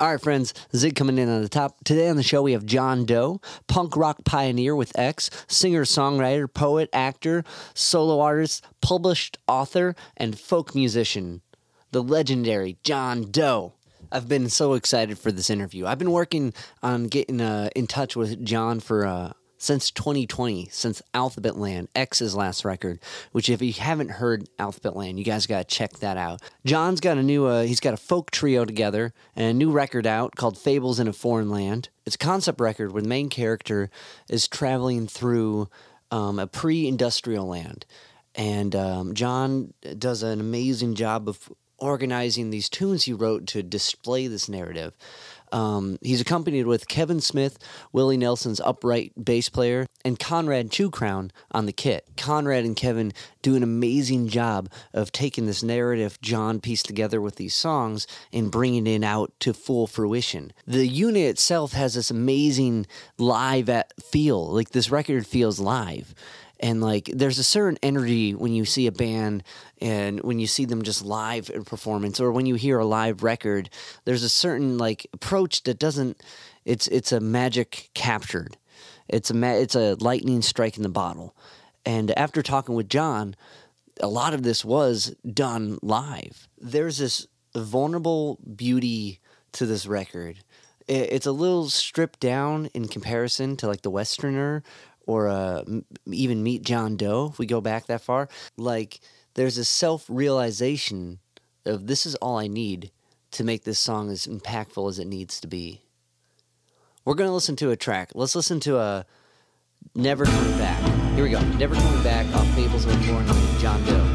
All right, friends, Zig coming in on the top. Today on the show, we have John Doe, punk rock pioneer with X, singer, songwriter, poet, actor, solo artist, published author, and folk musician, the legendary John Doe. I've been so excited for this interview. I've been working on getting in touch with John for since 2020, since Alphabet Land, X's last record, which if you haven't heard Alphabet Land, you guys got to check that out. John's got a new, he's got a folk trio together and a new record out called Fables in a Foreign Land. It's a concept record where the main character is traveling through a pre-industrial land. And John does an amazing job of organizing these tunes he wrote to display this narrative. He's accompanied with Kevin Smith, Willie Nelson's upright bass player, and Conrad Choucroun on the kit. Conrad and Kevin do an amazing job of taking this narrative John pieced together with these songs and bringing it out to full fruition. The unit itself has this amazing live feel, like this record feels live. And, like, there's a certain energy when you see a band and when you see them just live in performance, or when you hear a live record, there's a certain, like, approach that doesn't, it's a magic captured. It's a lightning strike in the bottle. And after talking with John, a lot of this was done live. There's this vulnerable beauty to this record. It's a little stripped down in comparison to, like, the Westerner, or even Meet John Doe, if we go back that far. Like, there's a self-realization of this is all I need to make this song as impactful as it needs to be. We're going to listen to a track. Let's listen to Never Coming Back. Here we go. Never Coming Back off Fables of a Foreign Land, John Doe.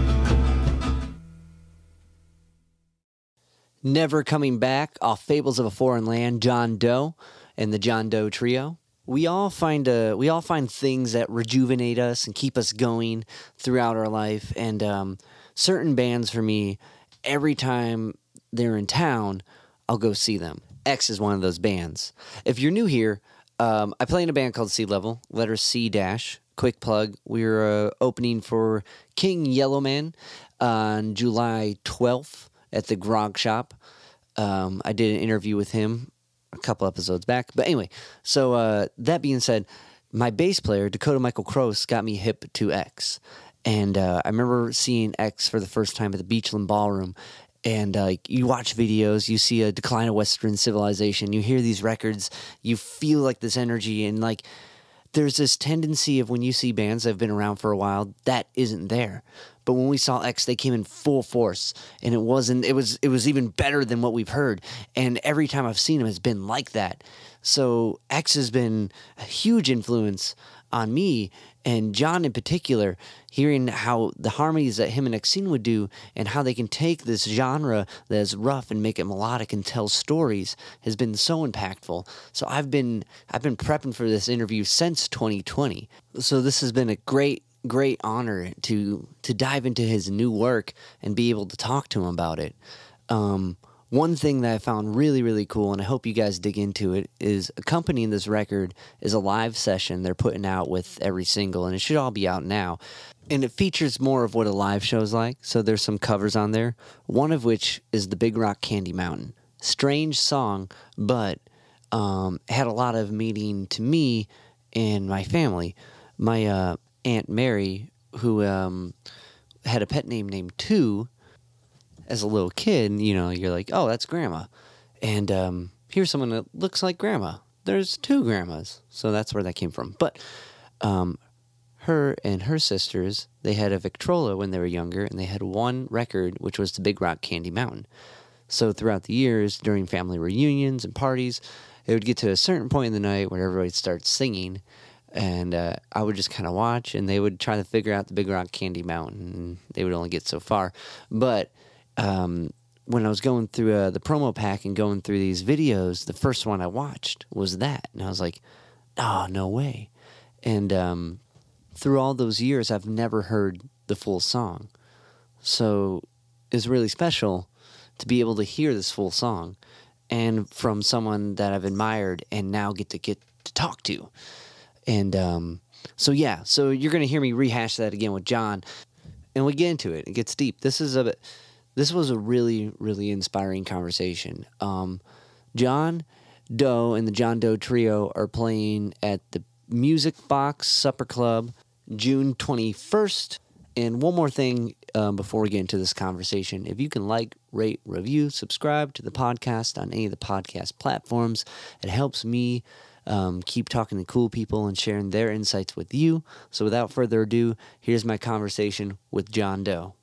Never Coming Back off Fables of a Foreign Land, John Doe and the John Doe Trio. We all find things that rejuvenate us and keep us going throughout our life. And certain bands for me, every time they're in town, I'll go see them. X is one of those bands. If you're new here, I play in a band called Sea Level, letter C dash. Quick plug, we're opening for King Yellowman on July 12th at the Grog Shop. I did an interview with him a couple episodes back. But anyway, so that being said, my bass player, Dakota Michael Kroos, got me hip to X. And I remember seeing X for the first time at the Beachland Ballroom. And like, you watch videos, you see a decline of Western civilization, you hear these records, you feel like this energy, and like there's this tendency of when you see bands that have been around for a while, that isn't there. But when we saw X, they came in full force, and it was even better than what we've heard. And every time I've seen them, it's been like that. So X has been a huge influence on me, and John in particular, hearing how the harmonies that him and Xene would do and how they can take this genre that is rough and make it melodic and tell stories has been so impactful. So I've been prepping for this interview since 2020. So this has been a great honor to dive into his new work and be able to talk to him about it. One thing that I found really, really cool, and I hope you guys dig into it, is accompanying this record is a live session they're putting out with every single, and it should all be out now. And it features more of what a live show's like, so there's some covers on there, one of which is the Big Rock Candy Mountain. Strange song, but had a lot of meaning to me and my family. My Aunt Mary, who had a pet name named Two, as a little kid, you know, you're like, oh, that's Grandma. And here's someone that looks like Grandma. There's two grandmas. So that's where that came from. But her and her sisters, they had a Victrola when they were younger, and they had one record, which was the Big Rock Candy Mountain. So throughout the years, during family reunions and parties, it would get to a certain point in the night where everybody starts singing, and I would just kind of watch, and they would try to figure out the Big Rock Candy Mountain, and they would only get so far. But when I was going through the promo pack and going through these videos, the first one I watched was that. And I was like, oh, no way. And through all those years, I've never heard the full song. So it's really special to be able to hear this full song, and from someone that I've admired and now get to talk to. And so yeah, so you're going to hear me rehash that again with John, and we get into it. It gets deep. This was a really, really inspiring conversation. John Doe and the John Doe Trio are playing at the Music Box Supper Club June 21st. And one more thing before we get into this conversation. If you can like, rate, review, subscribe to the podcast on any of the podcast platforms, it helps me keep talking to cool people and sharing their insights with you. So without further ado, here's my conversation with John Doe.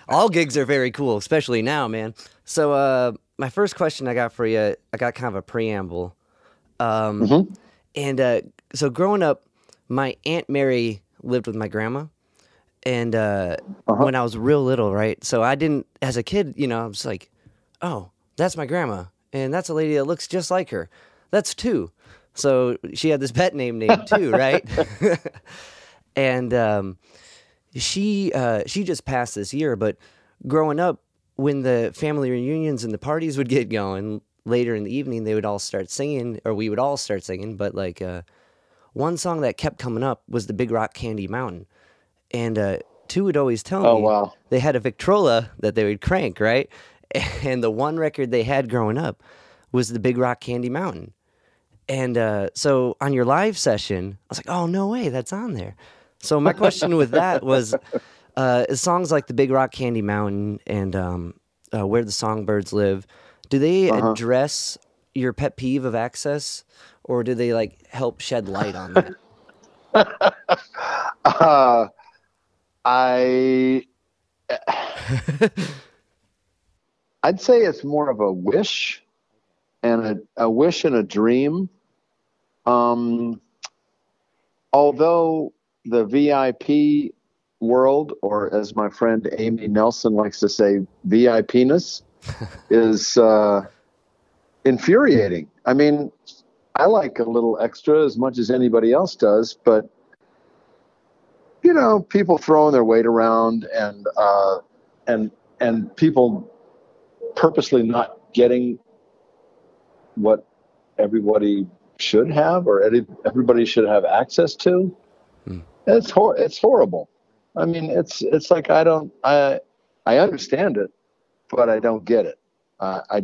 All gigs are very cool, especially now, man. So my first question I got for you, I got kind of a preamble. And so growing up, my Aunt Mary lived with my grandma. And when I was real little, right? So I didn't, as a kid, you know, I was like, oh, that's my grandma. And that's a lady that looks just like her. That's Two. So she had this pet name named Two, right? And she just passed this year. But growing up, when the family reunions and the parties would get going later in the evening, they would all start singing, or we would all start singing. But like one song that kept coming up was the Big Rock Candy Mountain. And Two would always tell me they had a Victrola that they would crank, right? And the one record they had growing up was the Big Rock Candy Mountain. And so on your live session, I was like, oh, no way, that's on there. So my question with that was songs like the Big Rock Candy Mountain and Where the Songbirds Live, do they address your pet peeve of access, or do they like help shed light on that? I'd say it's more of a wish and a wish and a dream. Although the VIP world, or as my friend Amy Nelson likes to say, VIPness, is infuriating. I mean, I like a little extra as much as anybody else does, but you know, people throwing their weight around and people purposely not getting what everybody should have, or everybody should have access to. It's horrible. I mean, it's like I understand it, but I don't get it. I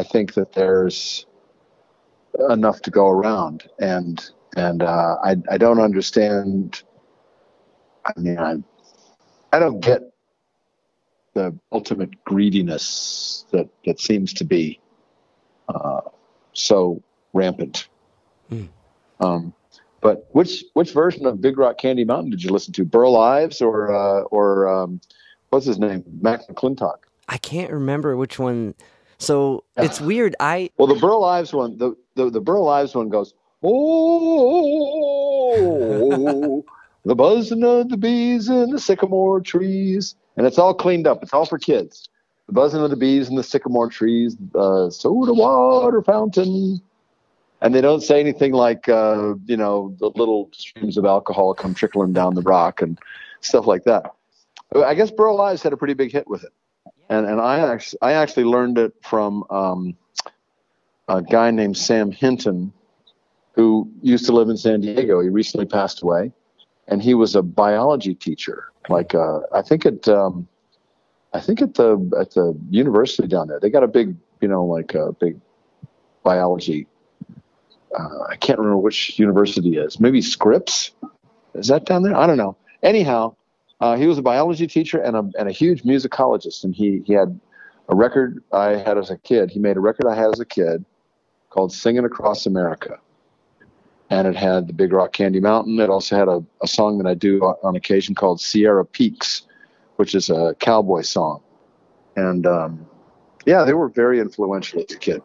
think that there's enough to go around, and I don't understand. I mean, I don't get the ultimate greediness that seems to be so rampant. But which version of Big Rock Candy Mountain did you listen to? Burl Ives or what's his name? Mac McClintock? I can't remember which one. So it's weird. Well, the Burl Ives one, the Burl Ives one goes, oh, the buzzing of the bees in the sycamore trees, and it's all cleaned up. It's all for kids. The buzzing of the bees in the sycamore trees, soda water fountain. And they don't say anything like, you know, the little streams of alcohol come trickling down the rock and stuff like that. I guess Burl Ives had a pretty big hit with it. And I actually learned it from a guy named Sam Hinton, who used to live in San Diego. He recently passed away. And he was a biology teacher, like I think at the university down there. They got a big, you know, like a big biology. I can't remember which university it is. Maybe Scripps? Is that down there? I don't know. Anyhow, he was a biology teacher and a huge musicologist, and he had a record I had as a kid. He made a record I had as a kid called "Singing Across America." And it had the Big Rock Candy Mountain. It also had a song that I do on occasion called Sierra Peaks, which is a cowboy song. And yeah, they were very influential as a kid.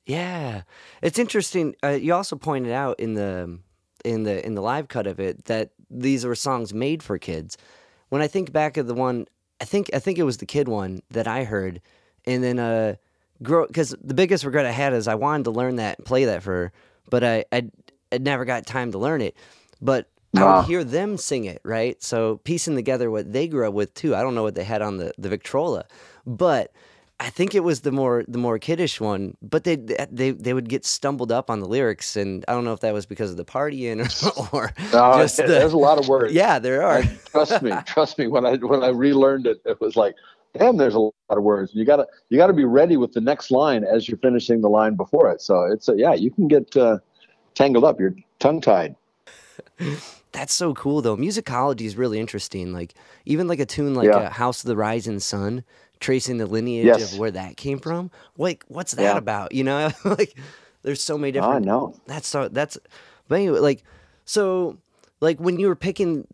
Yeah, it's interesting. You also pointed out in the live cut of it that these were songs made for kids. When I think back of the one, I think it was the kid one that I heard, and then because the biggest regret I had is I wanted to learn that and play that for her, but I never got time to learn it. But I would hear them sing it, right? So piecing together what they grew up with too. I don't know what they had on the Victrola, but I think it was the more kiddish one. But they would get stumbled up on the lyrics, and I don't know if that was because of the partying or there's a lot of words. Yeah, there are. Trust me. When I relearned it, it was like damn, there's a lot of words. You gotta be ready with the next line as you're finishing the line before it. So yeah, you can get tangled up. You're tongue tied. That's so cool though. Musicology is really interesting. Like even like a tune like Yeah. House of the Rising Sun, tracing the lineage of Yes. where that came from. Like what's that Yeah. about? You know, like there's so many I different. know. That's. But anyway, like so, like when you were picking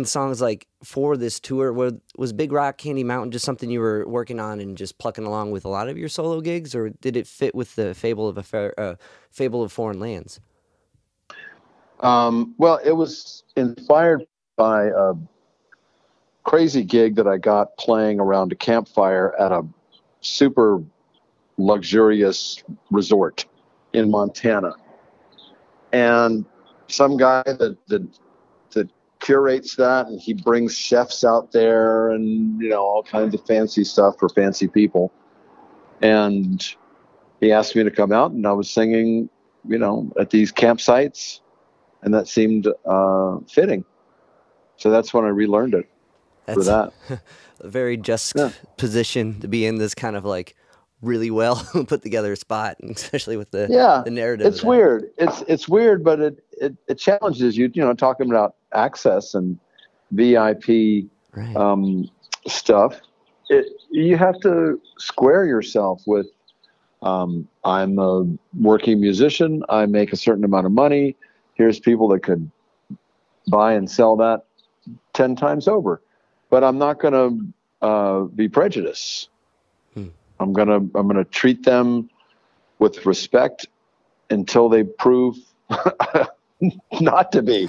songs like for this tour, was Big Rock Candy Mountain just something you were working on and just plucking along with a lot of your solo gigs, or did it fit with the Fable of Foreign Lands? Well, it was inspired by a crazy gig that I got playing around a campfire at a super luxurious resort in Montana. And some guy that curates that, and he brings chefs out there and, all kinds of fancy stuff for fancy people. And he asked me to come out, and I was singing, at these campsites, and that seemed fitting. So that's when I relearned it for that. A very just position to be in, this kind of like really well put together spot, and especially with the narrative. It's weird. It's weird, but it challenges you. Talking about access and VIP stuff. You have to square yourself with. I'm a working musician. I make a certain amount of money. Here's people that could buy and sell that 10 times over, but I'm not going to be prejudiced. I'm gonna treat them with respect until they prove not to be.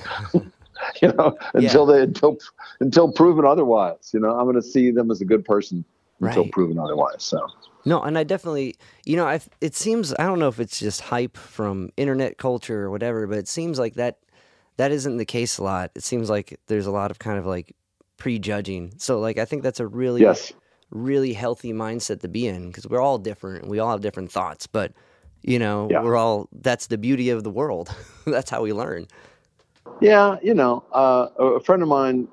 Until proven otherwise. I'm going to see them as a good person until proven otherwise. So. No, and I definitely, it seems, I don't know if it's just hype from internet culture or whatever, but it seems like that isn't the case a lot. It seems like there's a lot of kind of like prejudging. So like, I think that's a really, really healthy mindset to be in, because we're all different and we all have different thoughts, but that's the beauty of the world. That's how we learn. Yeah. A friend of mine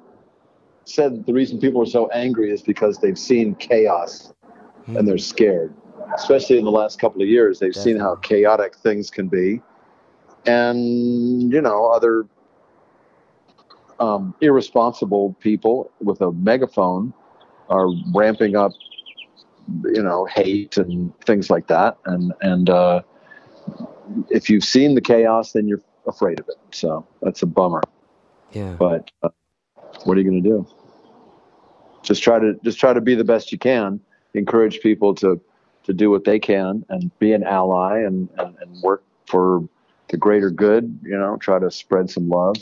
said the reason people are so angry is because they've seen chaos and they're scared, especially in the last couple of years. They've seen how chaotic things can be. And, other irresponsible people with a megaphone are ramping up, hate and things like that. And if you've seen the chaos, then you're afraid of it. So that's a bummer. Yeah. But what are you going to do? Just try to be the best you can. Encourage people to do what they can and be an ally and work for the greater good. Try to spread some love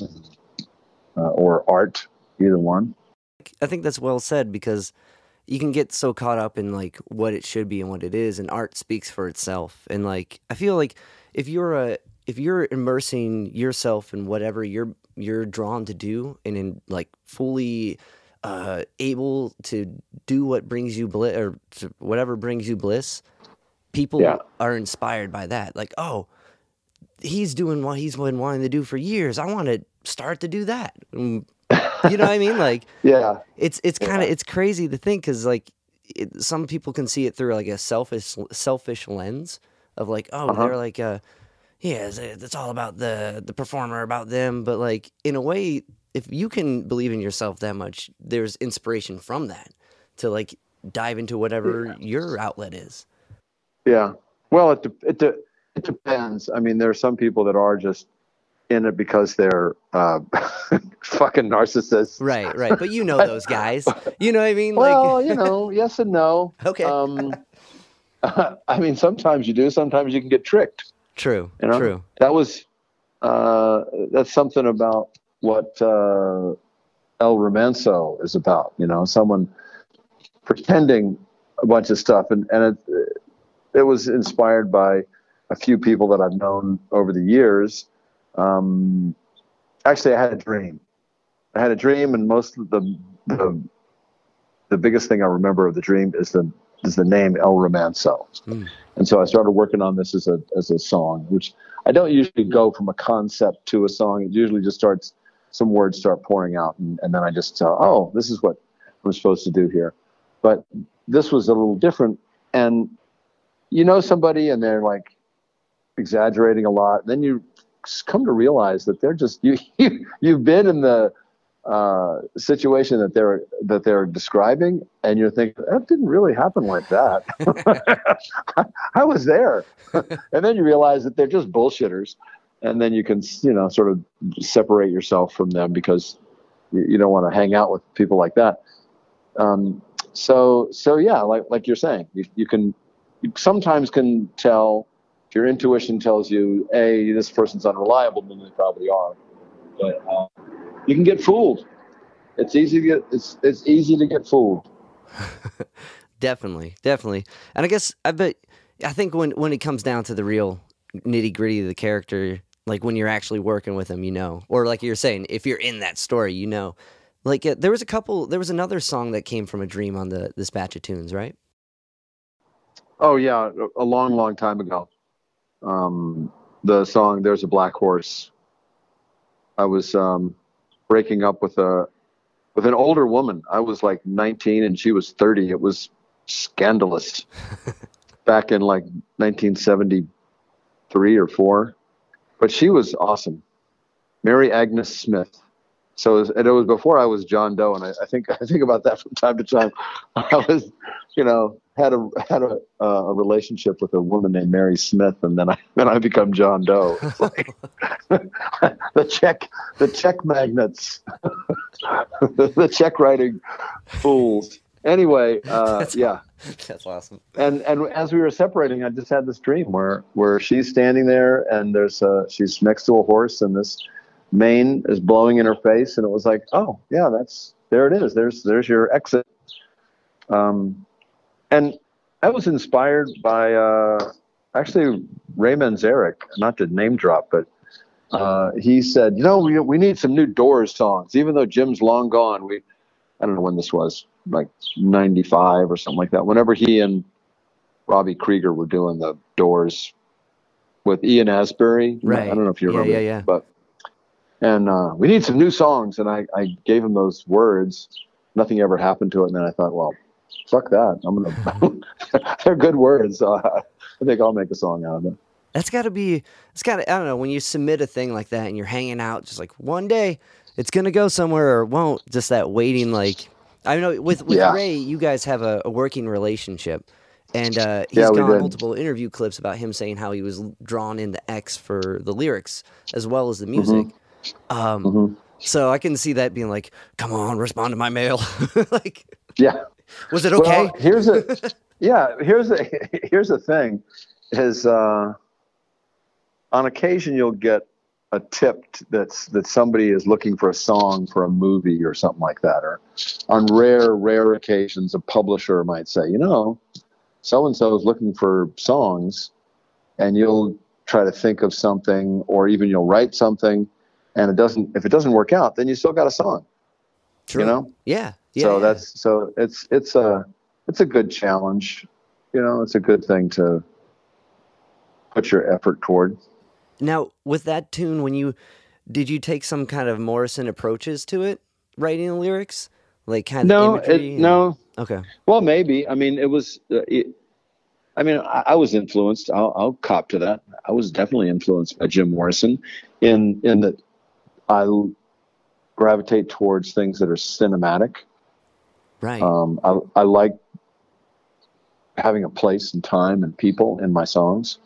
or art, either one. I think that's well said, because you can get so caught up in like what it should be and what it is, and art speaks for itself. And like I feel like if you're immersing yourself in whatever you're drawn to do, and in like fully able to do what brings you bliss, or whatever brings you bliss, people are inspired by that. Like, oh, he's doing what he's been wanting to do for years. I want to start to do that. You know what I mean? Like, it's kind of, it's crazy to think, because like some people can see it through like a selfish lens of like, oh, they're like, it's all about the performer, about them. But like in a way, if you can believe in yourself that much, there's inspiration from that to like dive into whatever your outlet is. Yeah. Well, it depends. I mean, there are some people that are just in it because they're fucking narcissists. Right. But those guys. You know what I mean? Well, yes and no. Okay. I mean, sometimes you do. Sometimes you can get tricked. True. True. That was that's something about what El Romanzo is about. Someone pretending a bunch of stuff, and it was inspired by a few people that I've known over the years. Actually, I had a dream. And most of the biggest thing I remember of the dream is the name El Romanzo. And so I started working on this as a song, which I don't usually go from a concept to a song. It usually just some words start pouring out, and then I just tell, oh, this is what I'm supposed to do here. but this was a little different. And you know somebody and they're like exaggerating a lot, and then you come to realize that they're just you've been in the situation that they're describing, and you're thinking, that didn't really happen like that. I was there. And then you realize that they're just bullshitters, and then you can, you know, sort of separate yourself from them because you don't want to hang out with people like that. So yeah, like you're saying, you sometimes can tell if your intuition tells you, hey, this person's unreliable, then they probably are. But you can get fooled. It's easy to get fooled. Definitely. And I think when it comes down to the real nitty gritty of the character, like when you're actually working with them, you know, or like you're saying, if you're in that story, you know, like there was another song that came from a dream on this batch of tunes, right? Oh yeah. A long time ago. The song, There's a Black Horse. I was, breaking up with an older woman. I was like 19 and she was 30. It was scandalous back in like 1973 or 4. But she was awesome. Mary Agnes Smith. So it was before I was John Doe, and I think about that from time to time. I was, you know, had a relationship with a woman named Mary Smith, and then I become John Doe. It's like the check magnets, the check writing fools. Anyway, yeah, that's awesome. And as we were separating, I just had this dream where she's standing there, and she's next to a horse, and this mane is blowing in her face, and it was like, oh yeah, there it is. There's your exit. And I was inspired by actually Ray Manzarek, not to name drop, but he said, you know, we need some new Doors songs, even though Jim's long gone. I don't know when this was, like 95 or something like that. Whenever he and Robbie Krieger were doing the Doors with Ian Asbury, right? I don't know if you remember, yeah. But we need some new songs, and I gave him those words. Nothing ever happened to it, and then I thought, well, fuck that. They're good words. I think I'll make a song out of it. I don't know, when you submit a thing like that and you're hanging out, just like one day it's going to go somewhere or it won't, just that waiting, like, I know with Ray, you guys have a working relationship, and he's gone multiple interview clips about him saying how he was drawn into X for the lyrics as well as the music. So I can see that being like, come on, respond to my mail. Like, yeah. Was it okay? Well, here's the thing is, on occasion you'll get a tip that somebody is looking for a song for a movie or something like that. Or on rare occasions, a publisher might say, you know, so-and-so is looking for songs, and you'll try to think of something, or even you'll write something, and if it doesn't work out, then you still got a song. True. You know? Yeah. So it's a good challenge. You know, it's a good thing to put your effort toward. Now, with that tune, did you take some kind of Morrison approaches to it, writing the lyrics, like kind of imagery? No. Okay. Well, maybe. I mean, it was. I was influenced. I'll cop to that. I was definitely influenced by Jim Morrison, in that I gravitate towards things that are cinematic. Right. I like having a place and time and people in my songs.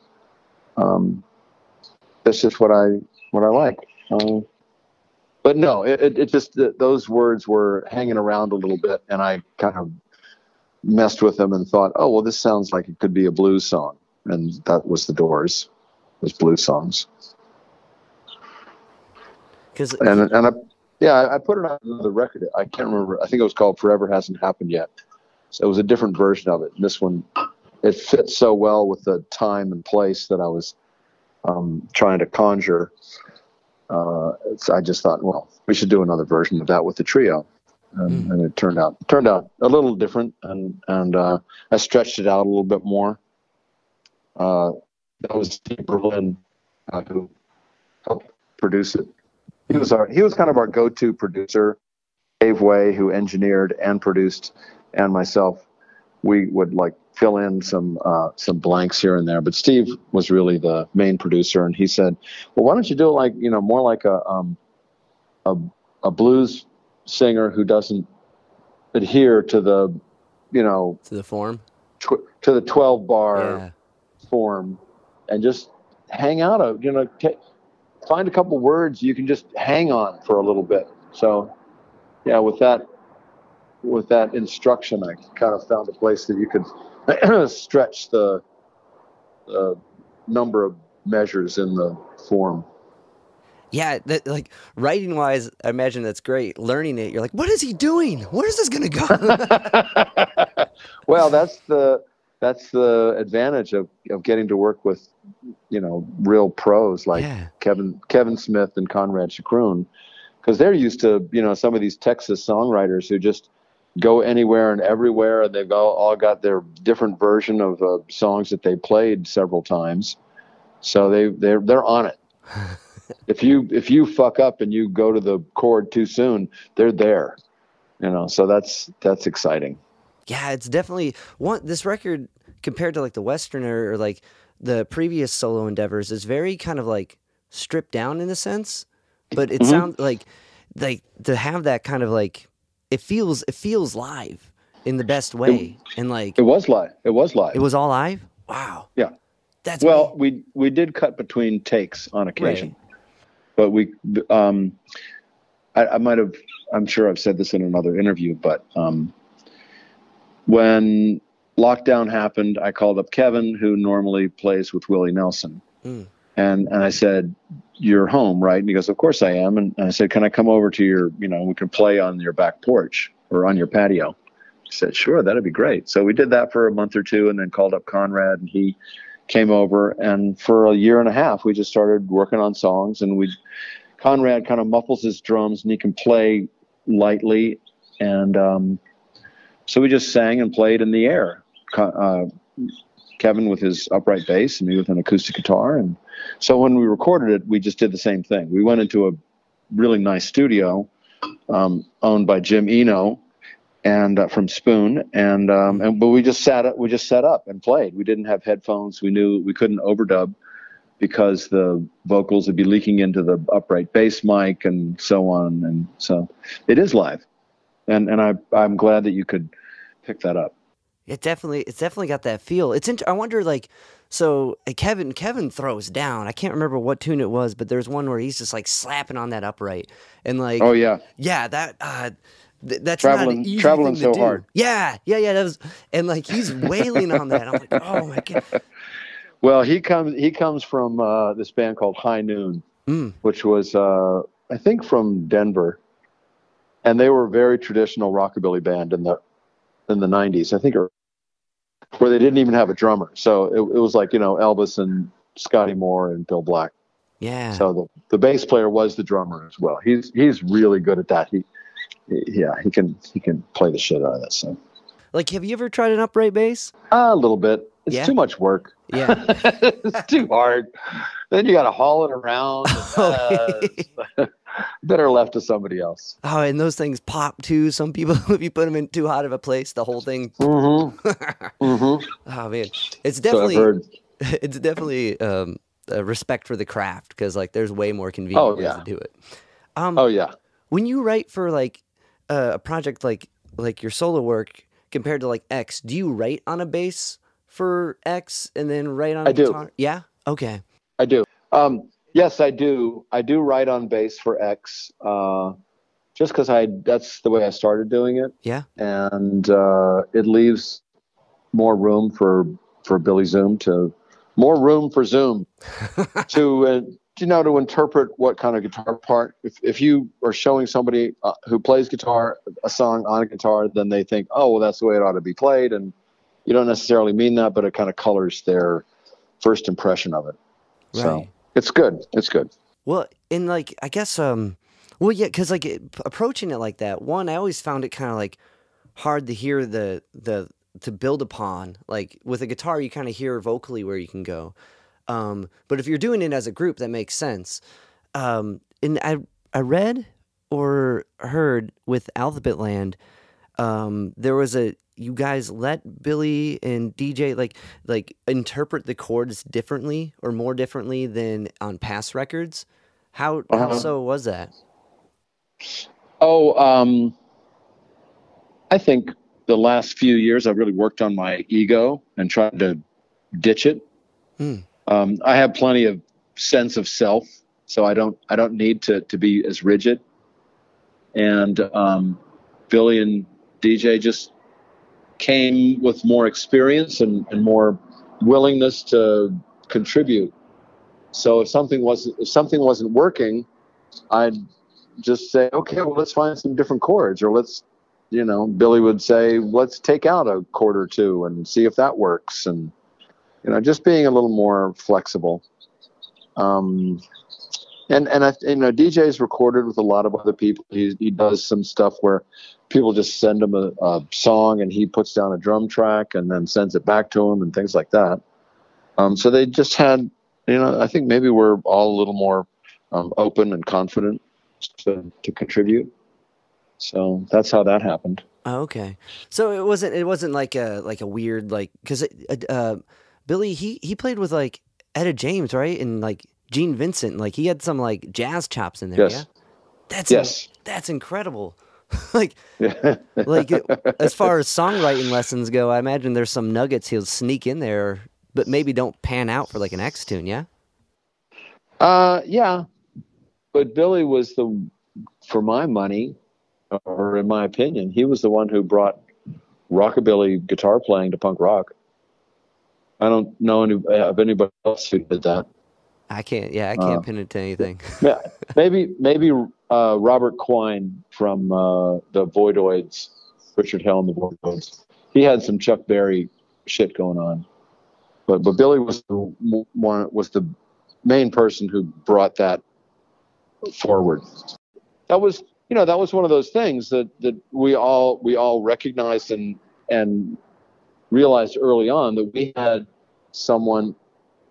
That's just what I like. But no, it just, those words were hanging around a little bit, and I kind of messed with them and thought, oh, well, this sounds like it could be a blues song. And that was the Doors, was blues songs. I put it on the record. I can't remember. I think it was called Forever Hasn't Happened Yet. So it was a different version of it. And this one, it fits so well with the time and place that I was trying to conjure. I just thought, well, we should do another version of that with the trio. And it turned out a little different, and I stretched it out a little bit more. That was Steve Berlin, who helped produce it. He was kind of our go-to producer, Dave Way, who engineered and produced, and myself, we would like fill in some blanks here and there. But Steve was really the main producer, and he said, "Well, why don't you do it like, you know, more like a blues singer who doesn't adhere to the, you know, To the form, to the 12 bar form, and just hang out you know, find a couple words you can just hang on for a little bit." So yeah, with that instruction, I kind of found a place that you could stretch the number of measures in the form. Yeah, like writing wise, I imagine that's great. Learning it, you're like, what is he doing? Where is this going to go? Well, that's the advantage of getting to work with, you know, real pros like Kevin Smith and Conrad Choucroun, because they're used to, you know, some of these Texas songwriters who just go anywhere and everywhere, and they've all got their different version of songs that they played several times. So they're on it. If you fuck up and you go to the chord too soon, they're there. You know, so that's exciting. Yeah, it's definitely this record compared to like the Westerner or like the previous solo endeavors is very kind of like stripped down in a sense, but it sounds like to have that kind of like it feels live in the best way. And like it was live. It was all live. Wow. Yeah. That's we did cut between takes on occasion, but I might have, I'm sure I've said this in another interview, but when lockdown happened, I called up Kevin, who normally plays with Willie Nelson. And I said, "You're home, right?" And he goes, "Of course I am." And I said, "Can I come over to your, you know, we can play on your back porch or on your patio?" He said, "Sure, that'd be great." So we did that for a month or two, and then called up Conrad, and he came over. And for a year and a half, we just started working on songs. And Conrad kind of muffles his drums, and he can play lightly. And so we just sang and played in the air. Kevin with his upright bass and me with an acoustic guitar. And so when we recorded it, we just did the same thing. We went into a really nice studio owned by Jim Eno and from Spoon, but we just set up and played. We didn't have headphones. We knew we couldn't overdub because the vocals would be leaking into the upright bass mic and so on. And so it is live, and I'm glad that you could pick that up. It's definitely got that feel. I wonder, like, so Kevin throws down. I can't remember what tune it was, but there's one where he's just like slapping on that upright and like, oh yeah, that's traveling, not an easy traveling thing so to do. hard. Yeah. That was, and like he's wailing on that. I'm like, oh my god. Well, he comes from this band called High Noon, which was I think from Denver, and they were a very traditional rockabilly band in the 90s, I think, where they didn't even have a drummer. So it was like, you know, Elvis and Scotty Moore and Bill Black. Yeah. So the bass player was the drummer as well. He's really good at that. He can play the shit out of that. So, like, have you ever tried an upright bass? A little bit. It's too much work. Yeah. It's too hard. Then you got to haul it around. Better left to somebody else. Oh, and those things pop too. Some people, if you put them in too hot of a place, the whole thing. Oh man, it's definitely a respect for the craft, because like there's way more convenient ways to do it. When you write for like a project like your solo work compared to like X, do you write on a bass for X and then write on a guitar? Yeah. Okay. I do. Yes, I do. I do write on bass for X, just because that's the way I started doing it. Yeah. And it leaves more room for Billy Zoom to interpret what kind of guitar part. If you are showing somebody who plays guitar a song on a guitar, then they think, oh, well, that's the way it ought to be played, and you don't necessarily mean that, but it kind of colors their first impression of it. Right. So it's good. It's good. Well, and like, I guess, well, yeah, because like approaching it like that, one, I always found it kind of like hard to hear to build upon. Like with a guitar, you kind of hear vocally where you can go. But if you're doing it as a group, that makes sense. And I read, or heard with Alphabet Land, there was you guys let Billy and DJ like interpret the chords differently or more differently than on past records. How Uh-huh. so was that? Oh, I think the last few years I've really worked on my ego and tried to ditch it. Hmm. I have plenty of sense of self, so I don't need to be as rigid. And Billy and DJ just came with more experience and more willingness to contribute. So if something wasn't working, I'd just say, okay, well, let's find some different chords, or Billy would say, let's take out a chord or two and see if that works. And, just being a little more flexible. DJ's recorded with a lot of other people. He does some stuff where people just send him a song and he puts down a drum track and then sends it back to him and things like that. So they just had, I think maybe we're all a little more open and confident to contribute. So that's how that happened. Oh, okay. So it wasn't like a weird because Billy he played with like Etta James, right? And like Gene Vincent, like he had some like jazz chops in there, yeah? Yes. Yes. That's incredible. like as far as songwriting lessons go, I imagine there's some nuggets he'll sneak in there, but maybe don't pan out for like an X tune, yeah? Yeah. But Billy was for my money, or in my opinion, he was the one who brought rockabilly guitar playing to punk rock. I don't know of anybody else who did that. I can't pin it to anything. Yeah, maybe Robert Quine from the Voidoids, Richard Hell and the Voidoids. He had some Chuck Berry shit going on, but Billy was the main person who brought that forward. That was one of those things that we all recognized and realized early on that we had someone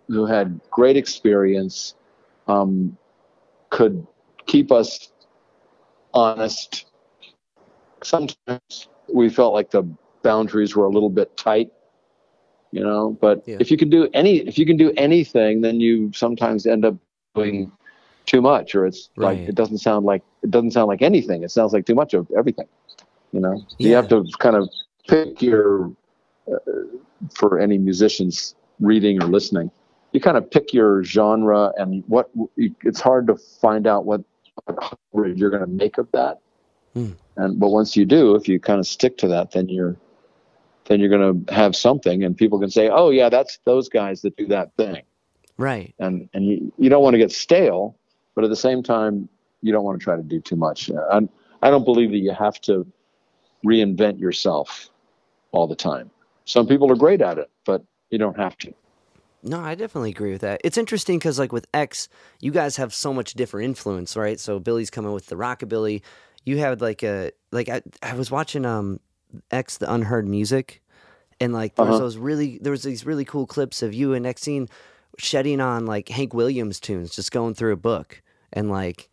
who had great experience, could keep us honest. Sometimes we felt like the boundaries were a little bit tight, but if you can do anything, then you sometimes end up doing too much, or it's right. Like it doesn't sound like anything. It sounds like too much of everything. You have to kind of pick for any musicians reading or listening, you kind of pick your genre and it's hard to find out what you're going to make of that. But once you do, if you kind of stick to that, then you're going to have something, and people can say, oh yeah, that's those guys that do that thing. Right. And you don't want to get stale, but at the same time, you don't want to try to do too much. I don't believe that you have to reinvent yourself all the time. Some people are great at it, but you don't have to. No, I definitely agree with that. It's interesting because, like, with X, you guys have so much different influence, right? So Billy's coming with the rockabilly. You had I was watching X, the Unheard Music, and like there was these really cool clips of you and Xine shedding on like Hank Williams tunes, just going through a book and like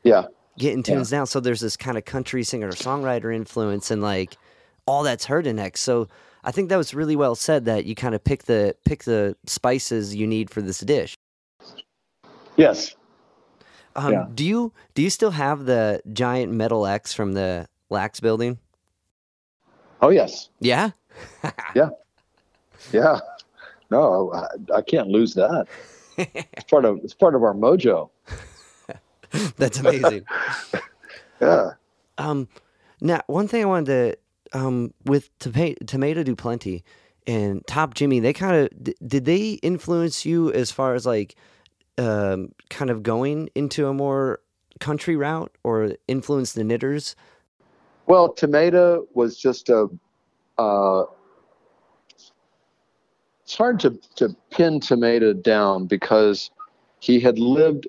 getting tunes down. So there's this kind of country singer or songwriter influence, and like all that's heard in X. So I think that was really well said, that you kind of pick the spices you need for this dish. Yes. Do you still have the giant metal X from the Lax building? Oh yes. Yeah. Yeah. No, I can't lose that. It's part of our mojo. That's amazing. Yeah. Now, one thing I wanted to, with Tomato Do Plenty and Top Jimmy, they kind of, did they influence you as far as like, kind of going into a more country route, or influence the Knitters? Well, Tomato was just it's hard to pin Tomato down, because he had lived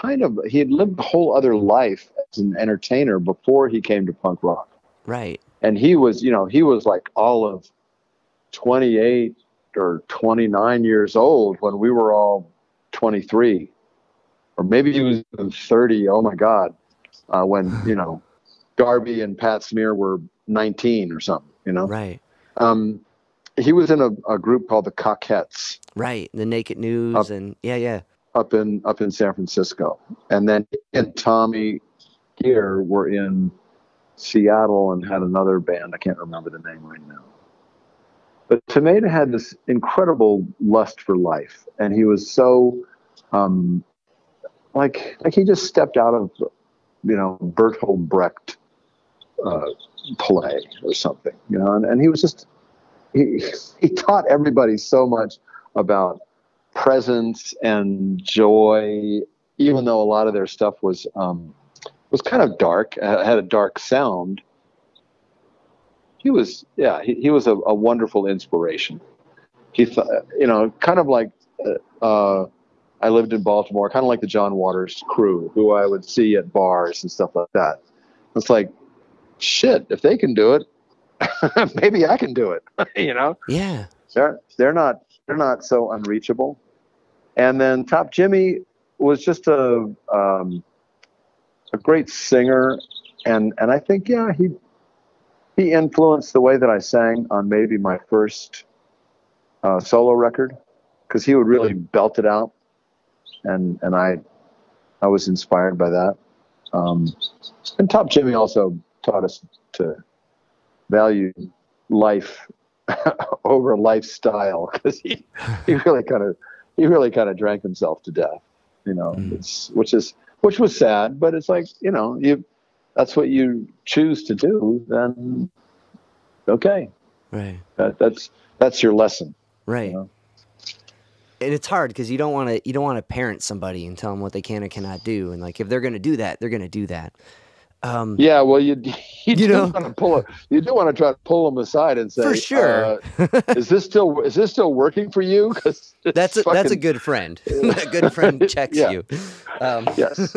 a whole other life as an entertainer before he came to punk rock. Right. And he was like all of 28 or 29 years old when we were all 23, or maybe he was 30. Oh my God. when, you know, Garvey and Pat Smear were 19 or something, you know? Right. He was in a group called the Coquettes. Right. The Naked News and yeah. Up in San Francisco. And then he and Tommy Gear were in Seattle and had another band. I can't remember the name right now. But Tomato had this incredible lust for life. And he was so, like he just stepped out of, you know, Bertolt Brecht play or something, you know, and he was just, he taught everybody so much about presence and joy, even though a lot of their stuff was kind of dark, had a dark sound. He was a wonderful inspiration. He thought, you know, kind of like I lived in Baltimore, kind of like the John Waters crew, who I would see at bars and stuff like that. It's like, shit, if they can do it, maybe I can do it. You know? Yeah. They're not so unreachable. And then Top Jimmy was just a great singer, and I think he influenced the way that I sang on maybe my first solo record, because he would really belt it out, and I was inspired by that. And Top Jimmy also taught us to value life over lifestyle, because he really kind of drank himself to death, you know. Which was sad, but it's like, you know, that's what you choose to do, then okay, right, that's your lesson, right. You know? And it's hard because you don't want to parent somebody and tell them what they can or cannot do, and like if they're going to do that, they're going to do that. Yeah, well, you do want to try to pull them aside and say, for sure, is this still working for you? Because that's a good friend. A good friend checks you. Yes.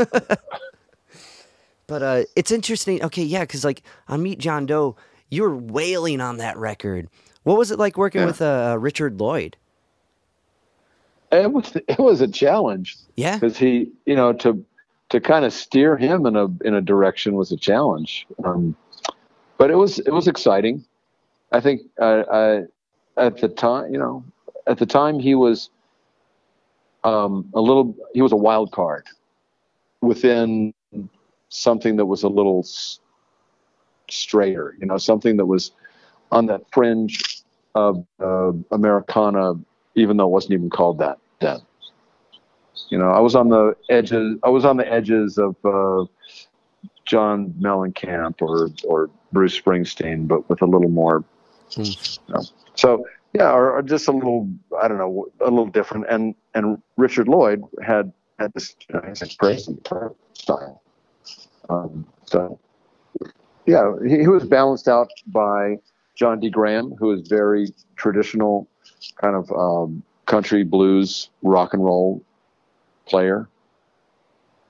But it's interesting. Okay, yeah, because like on Meet John Doe, you were wailing on that record. What was it like working with Richard Lloyd? It was a challenge. Yeah, because he, you know, to kind of steer him in a direction was a challenge. But it was exciting. I think at the time he was he was a wild card within something that was a little straighter, you know, something that was on that fringe of Americana, even though it wasn't even called that then. You know, I was on the edges of John Mellencamp or Bruce Springsteen, but with a little more. You know. So yeah, or just a little, I don't know, a little different. And Richard Lloyd had this, you know, he's a crazy style. So yeah, he was balanced out by John D. Graham, who is very traditional, kind of country, blues, rock and roll player.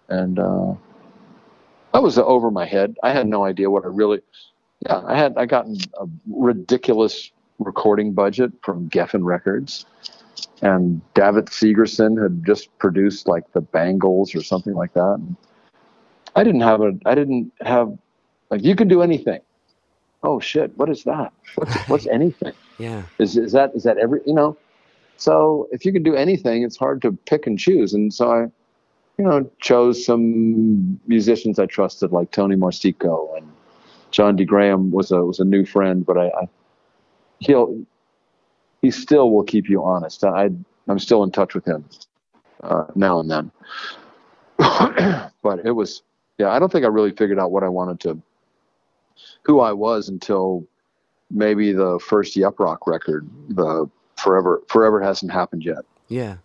And I was over my head. I had no idea what I gotten a ridiculous recording budget from Geffen Records, and David Segerson had just produced like the Bangles or something like that. And I didn't have like, you can do anything. Oh shit, what is that? What's anything? Yeah. Is that every, you know? So if you can do anything, it's hard to pick and choose. And so I, you know, chose some musicians I trusted, like Tony Marsico, and John D. Graham was a new friend, but he still will keep you honest. I'm still in touch with him now and then. But it was, yeah, I don't think I really figured out who I was until maybe the first Yep Rock record, the Forever Hasn't Happened Yet. Yeah.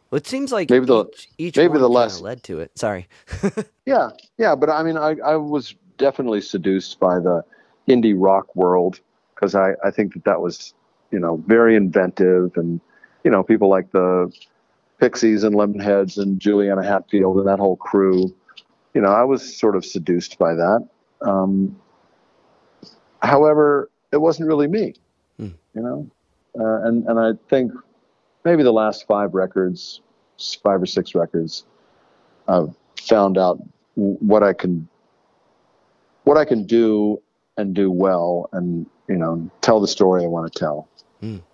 Well, it seems like maybe each maybe one the less led to it. Sorry. yeah, but I mean, I was definitely seduced by the indie rock world, because I think that was, you know, very inventive, and, you know, people like the Pixies and Lemonheads and Juliana Hatfield and that whole crew. You know, I was sort of seduced by that. However, it wasn't really me, you know, and I think maybe the last 5 or 6 records, I've found out what I can what I can do and do well, and tell the story I want to tell.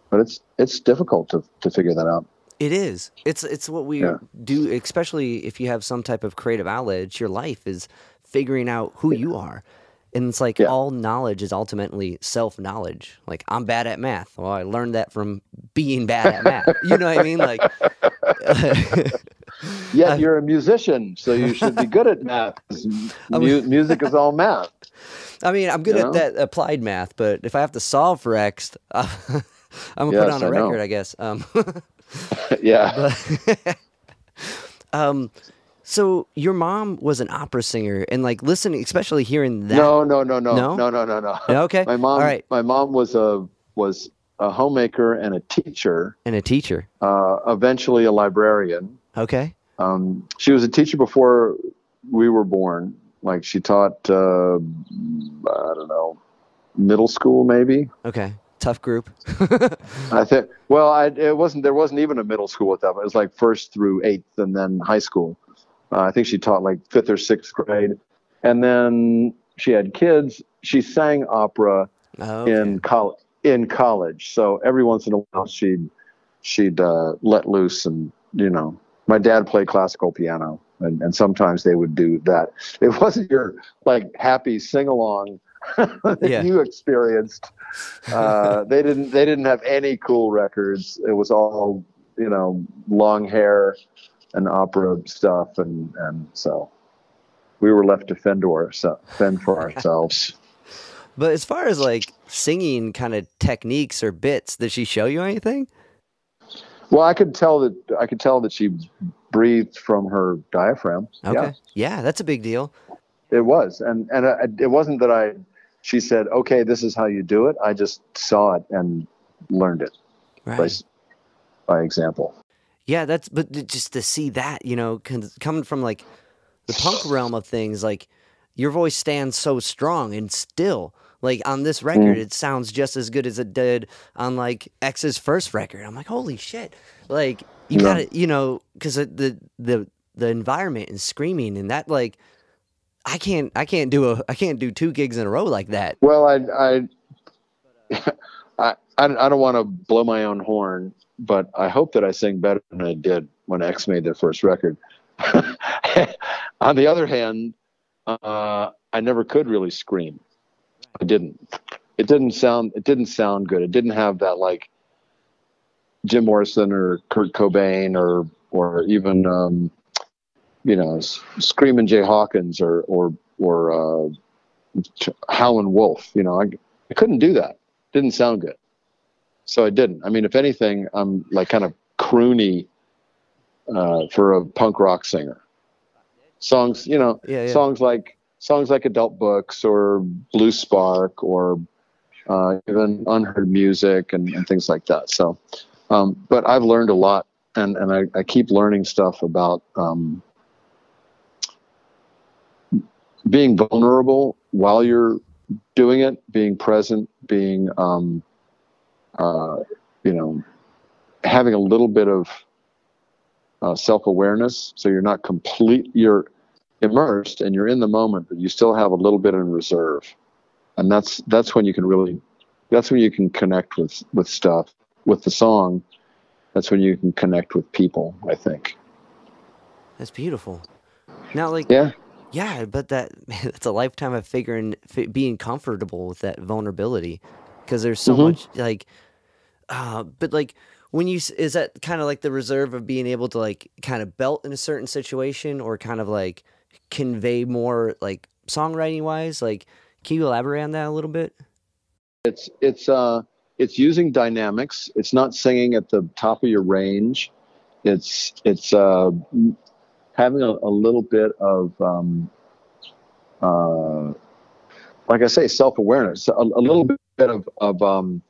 But it's difficult to figure that out. It is. It's what we do, especially if you have some type of creative outlet. It's your life is figuring out who you are. And it's like all knowledge is ultimately self-knowledge. Like, I'm bad at math. Well, I learned that from being bad at math. You know what I mean? Like, yet you're a musician, so you should be good at math. Music is all math. I mean, I'm good at that applied math, but if I have to solve for X, I'm going to put on a record, I guess. Yeah. But, so your mom was an opera singer, and like listening, especially hearing that. No. Okay. My mom. All right. My mom was a homemaker and a teacher. Eventually a librarian. Okay. She was a teacher before we were born. Like, she taught, I don't know, middle school maybe. Okay. Tough group. I think. Well, there wasn't even a middle school at that point. It was like 1st through 8th, and then high school. I think she taught like 5th or 6th grade, and then she had kids. She sang opera in college. So every once in a while, she'd let loose, and my dad played classical piano, and sometimes they would do that. It wasn't your like happy sing along that you experienced. They didn't have any cool records. It was all long hair and opera stuff, and so we were left to fend for ourselves. But as far as like singing kind of techniques or bits, did she show you anything? Well, I could tell that she breathed from her diaphragm. Okay. Yeah, that's a big deal. It was, and it wasn't that she said, "Okay, this is how you do it." I just saw it and learned it by example. Yeah, but just to see that, coming from like the punk realm of things, like your voice stands so strong and still. Like on this record, it sounds just as good as it did on like X's first record. I'm like, holy shit! Like you got to, because the environment and screaming and that, like I can't do 2 gigs in a row like that. Well, I don't want to blow my own horn, but I hope that I sing better than I did when X made their first record. On the other hand, I never could really scream. I didn't. It didn't sound good. It didn't have that like Jim Morrison or Kurt Cobain or even Screamin' Jay Hawkins or Howlin' Wolf. I couldn't do that. Didn't sound good. So I didn't. I mean, if anything, I'm like kind of croony for a punk rock singer. Songs, songs like Adult Books or Blue Spark or even Unheard Music and things like that. So, but I've learned a lot, and I keep learning stuff about being vulnerable while you're doing it, being present, being having a little bit of self-awareness, so you're immersed and you're in the moment, but you still have a little bit in reserve, and that's when you can connect with stuff, with the song. That's when you can connect with people, I think. That's beautiful. Now, like but that's a lifetime of being comfortable with that vulnerability, because there's so much like but like when is that kind of like the reserve of being able to like kind of belt in a certain situation, or kind of like convey more like songwriting wise? Like, can you elaborate on that a little bit? It's using dynamics. It's not singing at the top of your range. It's having a little bit of like I say, self-awareness, a little bit of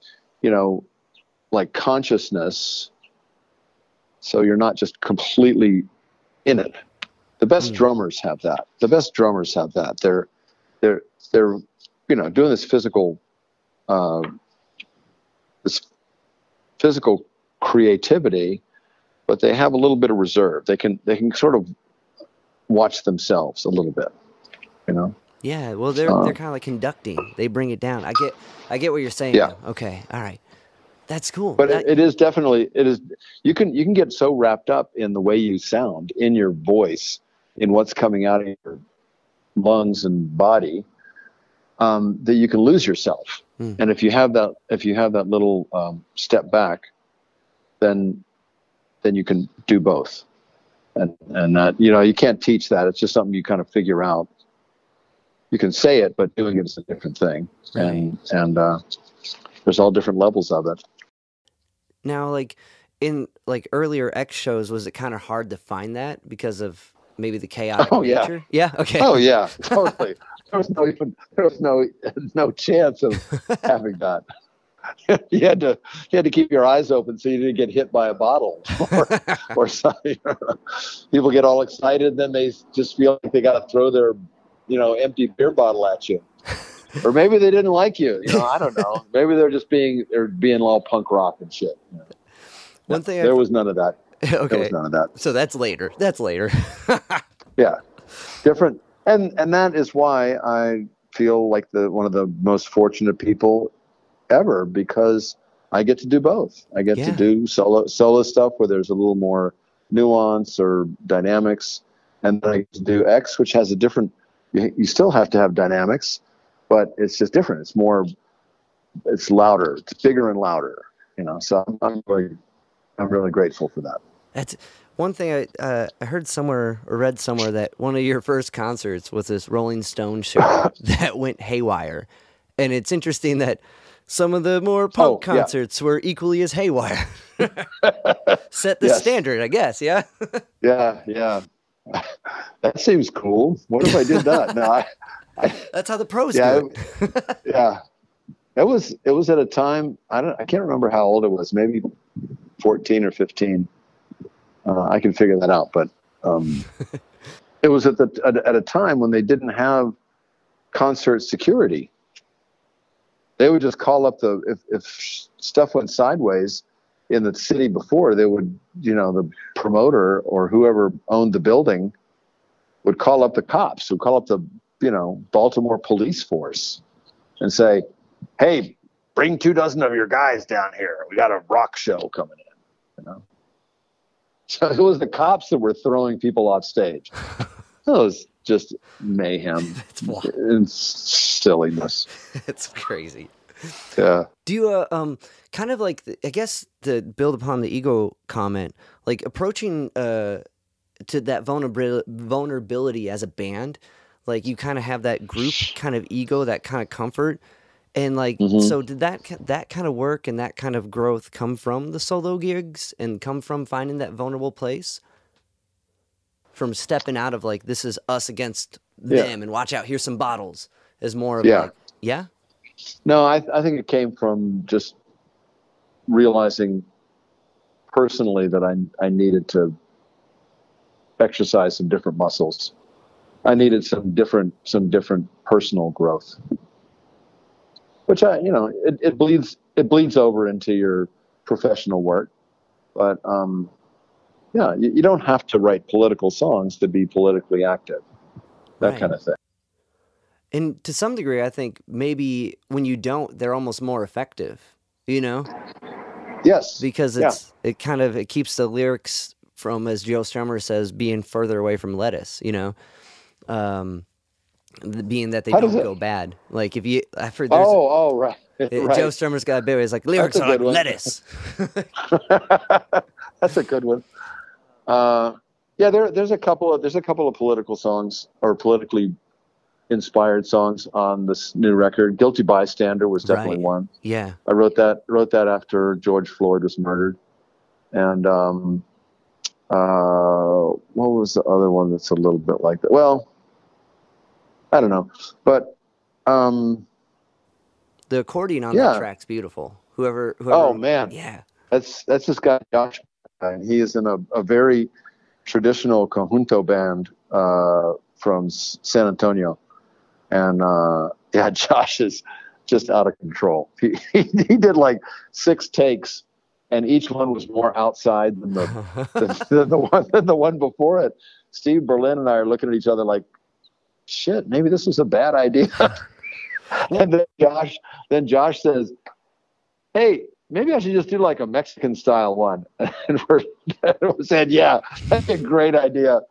like consciousness, so you're not just completely in it. The best drummers have that. They're doing this physical creativity, but they have a little bit of reserve. They can sort of watch themselves a little bit, Yeah, well, they're kind of like conducting. They bring it down. I get what you're saying. Yeah. Now. Okay, all right, that's cool. But it is definitely, it is. You can get so wrapped up in the way you sound, in your voice, in what's coming out of your lungs and body, that you can lose yourself. And if you have that little step back, then you can do both. And that, you can't teach that. It's just something you kind of figure out. You can say it, but doing it is a different thing. Right. And there's all different levels of it. Now, like in like earlier X shows, was it kind of hard to find that because of maybe the chaotic nature? Yeah. Okay. Oh yeah, totally. There was no chance of having that. You had to keep your eyes open so you didn't get hit by a bottle or something. People get all excited, then they just feel like they got to throw their, empty beer bottle at you. Or maybe they didn't like you. I don't know. Maybe they're just being all punk rock and shit. One thing there was none of that. Okay. There was none of that. So that's later. Yeah, different. And that is why I feel like one of the most fortunate people ever, because I get to do both. I get to do solo stuff where there's a little more nuance or dynamics, and then I get to do X, which has a different. You still have to have dynamics, but it's just different. It's louder. It's bigger and louder. So I'm really grateful for that. That's one thing I heard somewhere or read somewhere that one of your first concerts was this Rolling Stone show that went haywire, and it's interesting that some of the more punk concerts were equally as haywire. Set the standard, I guess. Yeah. Yeah. That seems cool. What if I did that? No, that's how the pros do it. Yeah. It was at a time, I can't remember how old it was, maybe 14 or 15. I can figure that out, but it was at a time when they didn't have concert security. They would just call up if stuff went sideways in the city before, they would, the promoter or whoever owned the building would call up the cops, would call up the, Baltimore police force and say, hey, bring 24 of your guys down here. We got a rock show coming in, So it was the cops that were throwing people off stage. It was just mayhem and silliness. It's crazy. Yeah. Do you kind of like, I guess, to build upon the ego comment, like approaching to that vulnerability as a band, like you kind of have that group kind of ego, that kind of comfort, and like so did that kind of work and that kind of growth come from the solo gigs and come from finding that vulnerable place, from stepping out of like this is us against them and watch out, here's some bottles, is more of like No, I think it came from just realizing personally that I needed to exercise some different muscles. I needed some different personal growth, which it bleeds over into your professional work. But you don't have to write political songs to be politically active, that kind of thing. And to some degree, I think maybe when you don't, they're almost more effective, Yes. Because it keeps the lyrics from, as Joe Strummer says, being further away from lettuce, being that they don't go bad. Like if I've heard there's right. Joe Strummer's got a bit where he's like, lyrics are like lettuce. That's a good one. There's a couple of political songs or politically inspired songs on this new record. Guilty Bystander was definitely one. Yeah. I wrote that after George Floyd was murdered. And what was the other one that's a little bit like that? Well, I don't know. But the accordion on that track's beautiful. Whoever Oh man. Yeah. That's this guy Josh. He is in a very traditional conjunto band from San Antonio. And Josh is just out of control. He did like 6 takes, and each one was more outside than the one before it. Steve Berlin and I are looking at each other like, shit, maybe this was a bad idea. And then Josh says, hey, maybe I should just do like a Mexican style one. And we said, yeah, that's a great idea.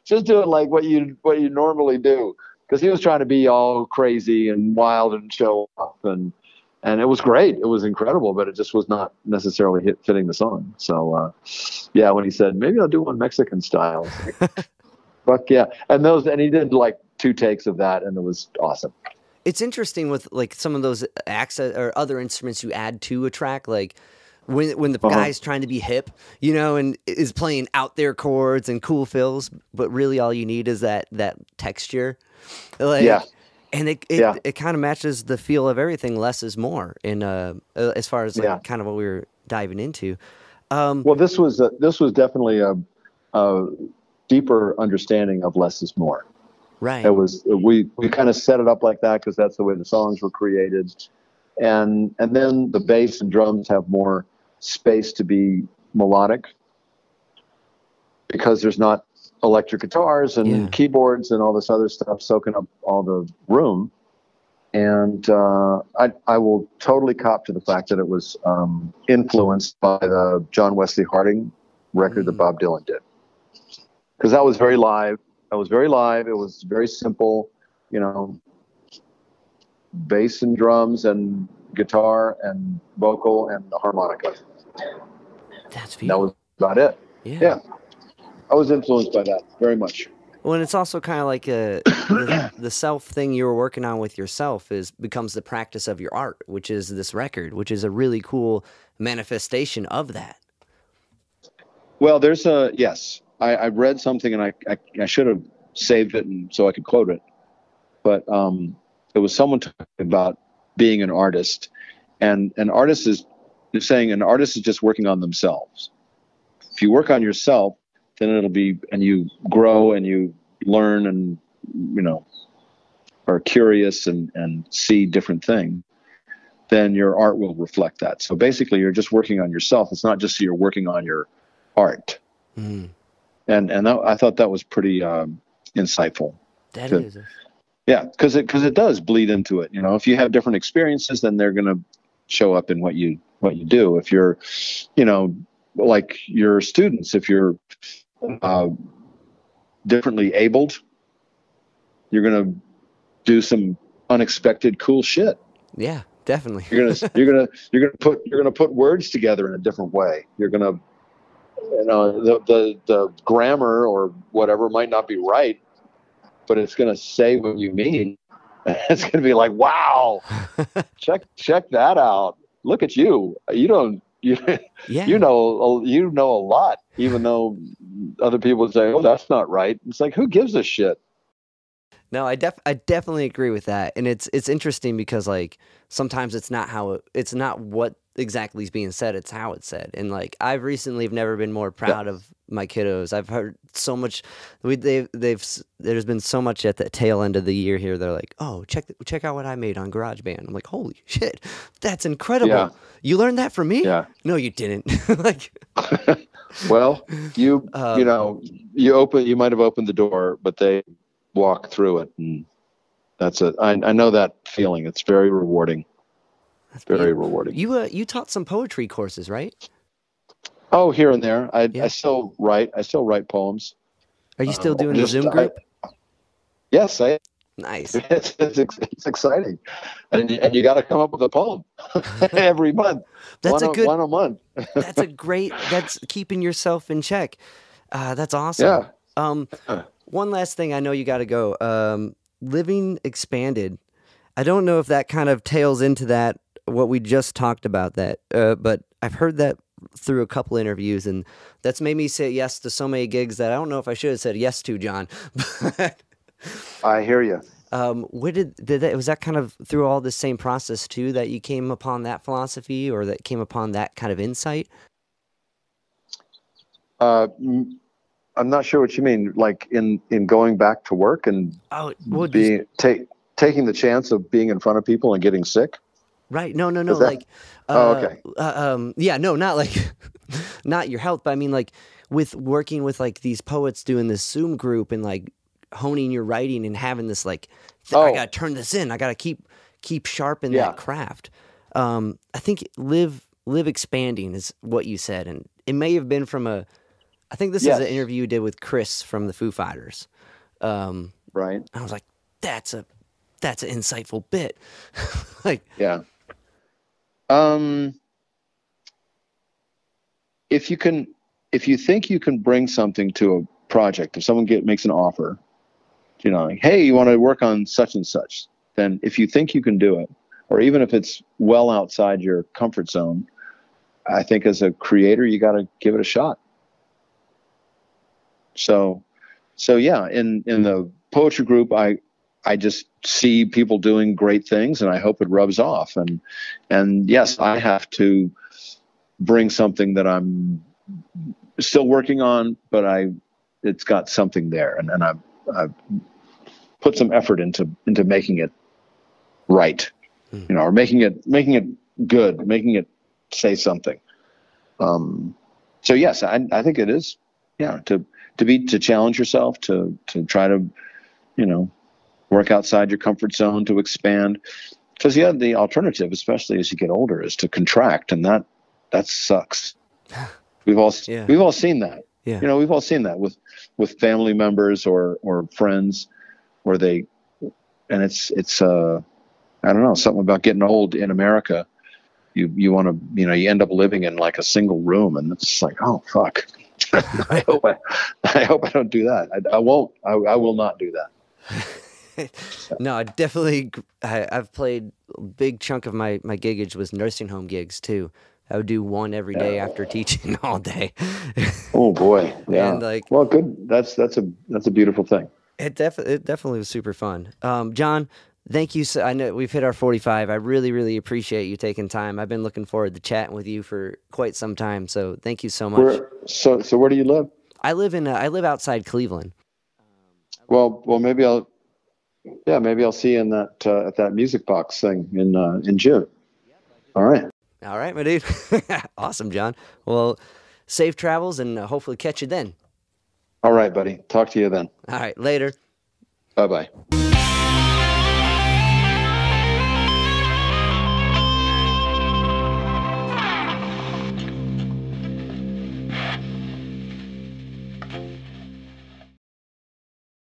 Just do it like what you normally do. Because he was trying to be all crazy and wild and show off, and it was great. It was incredible, but it just was not necessarily fitting the song. So yeah, when he said maybe I'll do one Mexican style, like, fuck yeah. And he did like 2 takes of that, and it was awesome. It's interesting with like some of those accent or other instruments you add to a track, like when the guy's trying to be hip, you know, and is playing out there chords and cool fills, but really all you need is that texture. Like, yeah. And it kind of matches the feel of everything. Less is more in as far as like kind of what we were diving into. Well, this was definitely a deeper understanding of less is more. Right. It was we kind of set it up like that because that's the way the songs were created, and then the bass and drums have more space to be melodic because there's not electric guitars and keyboards and all this other stuff soaking up all the room. And I will totally cop to the fact that it was influenced by the John Wesley Harding record that Bob Dylan did, because that was very live. It was very simple, you know, bass and drums and guitar and vocal and the harmonica. That's beautiful. That was about it. Yeah. I was influenced by that very much. Well, and it's also kind of like the self thing you were working on with yourself becomes the practice of your art, which is this record, which is a really cool manifestation of that. Well, there's I read something, and I should have saved it and so I could quote it, but it was someone talking about being an artist, and an artist is saying an artist is just working on themselves. If you work on yourself, then and you grow and you learn and, you know, are curious and see different things, then your art will reflect that. So basically you're just working on yourself. It's not just you're working on your art. And I thought that was pretty insightful. That is. Yeah, because it does bleed into it. You know, if you have different experiences, then they're going to show up in what you do. If you're, you know, like your students, if you're differently abled, you're going to do some unexpected cool shit. Yeah, definitely. You're gonna put words together in a different way. You're gonna, you know, the grammar or whatever might not be right, but it's gonna say what you mean. It's gonna be like, wow, check that out. Look at you. You know a lot, even though other people would say, oh, that's not right. It's like, who gives a shit? No, I definitely agree with that, and it's interesting because like sometimes it's not what exactly is being said, it's how it's said. And like I've recently never been more proud of my kiddos. I've heard so much. There's been so much at the tail end of the year here. They're like, oh, check out what I made on GarageBand. I'm like, holy shit, that's incredible. Yeah. You learned that from me? Yeah. No, you didn't. Like, well, you know, you might have opened the door, but they walk through it, and that's it. I know that feeling. It's very rewarding. That's very rewarding. You taught some poetry courses, right? Oh, here and there. I still write. I still write poems. Are you still doing the Zoom group? Yes, I. Nice. It's exciting, and you got to come up with a poem every month. That's one a month. That's keeping yourself in check. That's awesome. Yeah. One last thing, I know you got to go. Living Expanded. I don't know if that kind of tails into that, what we just talked about, that, but I've heard that through a couple interviews, and that's made me say yes to so many gigs that I don't know if I should have said yes to, John. I hear you. Was that kind of through all the same process too that you came upon that philosophy, or that came upon that kind of insight? I'm not sure what you mean. Like in going back to work and taking the chance of being in front of people and getting sick. Right. No. Like, okay. Yeah, no, not like, not your health, but I mean like with working with like these poets doing this Zoom group and like honing your writing and having this like, Oh. I got to turn this in. I got to keep sharp in Yeah. that craft. I think live expanding is what you said. And it may have been from I think this is an interview you did with Chris from the Foo Fighters. Right. I was like, that's an insightful bit. Like, yeah. If you think you can bring something to a project, if someone makes an offer, you know, like, hey, you want to work on such and such, then if you think you can do it, or even if it's well outside your comfort zone, I think as a creator, you got to give it a shot. So yeah, in the poetry group, I just see people doing great things, and I hope it rubs off. And yes, I have to bring something that I'm still working on, but it's got something there, and I've put some effort into making it right, you know, or making it good, making it say something. So yes, I think it is, to challenge yourself, to try to, you know, work outside your comfort zone, to expand. Because the alternative, especially as you get older, is to contract, and that sucks. We've all seen that. Yeah. You know, we've all seen that with family members or friends, where it's I don't know, something about getting old in America. You want to, you know, you end up living in like a single room, and it's like, oh fuck. I hope I don't do that. I won't. I will not do that. No, I've played a big chunk of my giggage was nursing home gigs too. I would do one every day after teaching all day. Oh boy. Yeah. And like, well, good. That's a beautiful thing. It definitely was super fun. John, thank you. I know we've hit our 45. I really, really appreciate you taking time. I've been looking forward to chatting with you for quite some time. So thank you so much. So where do you live? I live outside Cleveland. Well, maybe I'll see you in that at that music box thing in June. All right, my dude. Awesome, John. Well, safe travels, and hopefully catch you then. All right, buddy. Talk to you then. All right, later. Bye-bye.